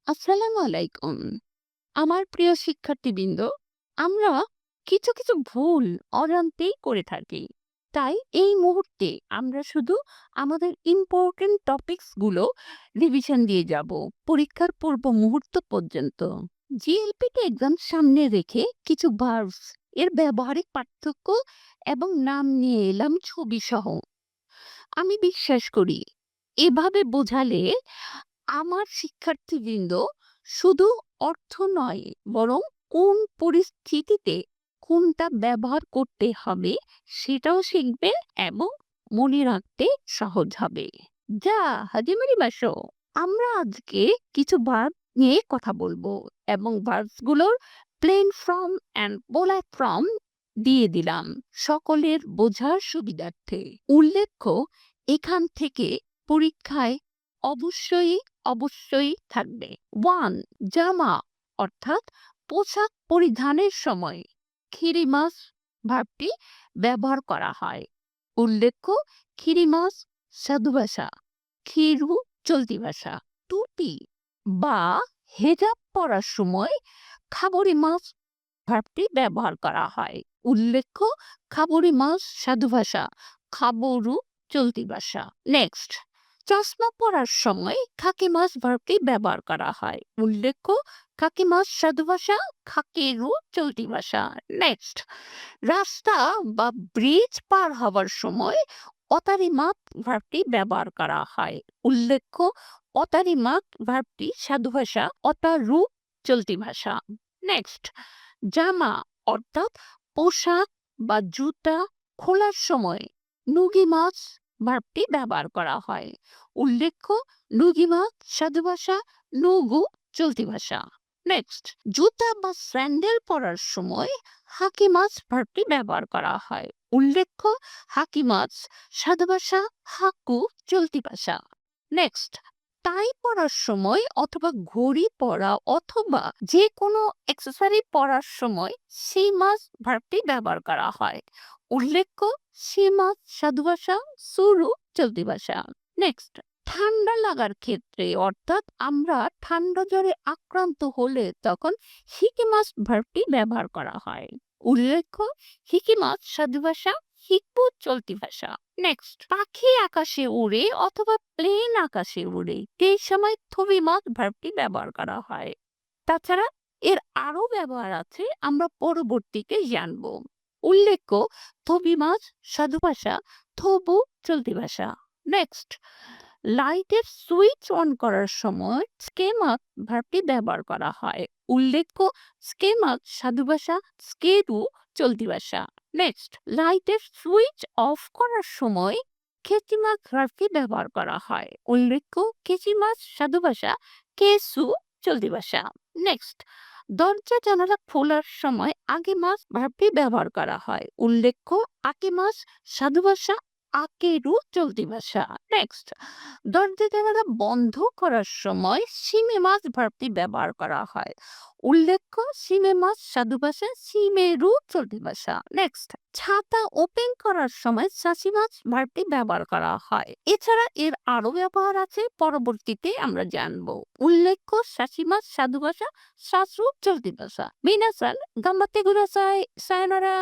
আসসালামু আলাইকুম। আমার প্রিয় শিক্ষার্থীবৃন্দ, আমরা কিছু ভুল অজান্তেই করে থাকি। তাই এই মুহূর্তে আমরা শুধু আমাদের ইম্পোর্টেন্ট টপিকস গুলো রিভিশন দিয়ে যাব পরীক্ষার পূর্ব মুহূর্ত পর্যন্ত। জিএলপিটি এক্সাম সামনে রেখে কিছু ভার্বস এর ব্যবহারিক পার্থক্য এবং নাম নিয়ে এলাম ছবি সহ। আমি বিশ্বাস করি এভাবে বোঝালে আমার শিক্ষার্থীবৃন্দ শুধু অর্থ নয়, বরং কোন পরিস্থিতিতে কোনটা ব্যবহার করতে হবে সেটাও শিখবে এবং মনে রাখতে সহজ হবে। যা হাজিমারি বাসো, আমরা আজকে কিছু ভার্ব নিয়ে কথা বলবো এবং ভার্বস গুলোর plain form and polar form দিয়ে দিলাম সকলের বোঝার সুবিধার্থে। উল্লেখ্য, এখান থেকে পরীক্ষায় অবশ্যই অবশ্যই থাকবে। 1. জামা অর্থাৎ পোশাক পরিধানের সময় খিরিমাস ভার্বটি ব্যবহার করা হয়। উল্লেখ্য, খিরিমাস সাধু ভাষা, খিরু চলতি ভাষা। টুপি বা হেজাব পরার সময় খাবরি মাস ভার্বটি ব্যবহার করা হয়। উল্লেখ্য, খাবরি মাস সাধু ভাষা, খাবরু চলতি ভাষা। নেক্সট, চশমা পরার সময় খাকি মাস ভার্বটি ব্যবহার করা হয়। উল্লেখ্য, খাকি মাস সাধু ভাষা, খাকেরু চলতি ভাষা। নেক্সট, রাস্তা বা ব্রিজ পার হওয়ার সময় অতারিমাত ভার্বটি ব্যবহার করা হয়। উল্লেখ্য, অতারিমাত ভার্বটি সাধু ভাষা, অতারু চলতি ভাষা। নেক্সট, জামা অর্থাৎ পোশাক বা জুতা খোলার সময় নুগি মাছ ভার্বটি ব্যবহার করা হয়। উল্লেখ্য, নুগি মাছ সাধু ভাষা, নুগু চলতি ভাষা। নেক্সট, জুতা বা স্যান্ডেল পরার সময় হাকি মাছ ভার্বটি ব্যবহার করা হয়। উল্লেখ্য, হাকি মাছ সাধু ভাষা, হাকু চলতি ভাষা। নেক্সট, টাই পরার সময় অথবা ঘড়ি পরা অথবা যে কোনো অ্যাক্সেসরি পরার সময় সেই মাছ ভার্বটি ব্যবহার করা হয়। উল্লেখ্য, সে মাছ সাধু ভাষা, সুরু চলতি ভাষা। নেক্সট, ঠান্ডা লাগার ক্ষেত্রে অর্থাৎ আমরা ঠান্ডা জ্বরে আক্রান্ত হলে তখন হিকিমাস ভার্বটি ব্যবহার করা হয়। উল্লেখ্য, হিকিমাস সাধু ভাষা, হিকবু চলতি ভাষা। নেক্সট, পাখি আকাশে উড়ে অথবা প্লেন আকাশে উড়ে সেই সময় থবিমাস ভার্বটি ব্যবহার করা হয়। তাছাড়া এর আরো ব্যবহার আছে, আমরা পরবর্তীতে জানবো। উল্লেখ্য, থবিমাস সাধু ভাষা, থবু চলতি ভাষা। নেক্সট, লাইটের সুইচ অন করার সময় স্কেমাক ভার্বটি ব্যবহার করা হয়। উল্লেখ্য, স্কেমাক সাধু ভাষা, স্কেরু চলতি ভাষা। নেক্সট, লাইটের সুইচ অফ করার সময় খেচিমাক ভার্বটি ব্যবহার করা হয়। উল্লেখ্য, খেচিমাস সাধু ভাষা, কেসু চলতি ভাষা। নেক্সট, দরজা জানালা খোলার সময় আগে মাস ভার্বটি ব্যবহার করা হয়। উল্লেখ্য, আকে মাস সাধু ভাষা, আকেরু চলতি ভাষা। নেক্সট, দরজা জানালা বন্ধ করার সময় সিমে মাস ভার্বটি ব্যবহার করা হয়। উল্লেখ্য, সিমে মাস সাধু ভাষা, সিমেরু চলতি ভাষা। নেক্সট, ছাতা ওপেন করার সময় সাসি মাস ভার্বটি ব্যবহার করা হয়। এছাড়া এর আরো ব্যবহার আছে, পরবর্তীতে আমরা জানবো। উল্লেখ্য, সাসি মাস সাধু ভাষা, শাশু চলতি ভাষা। মিনাসান গাম্বাতে গুদাসাই, সায়নারা।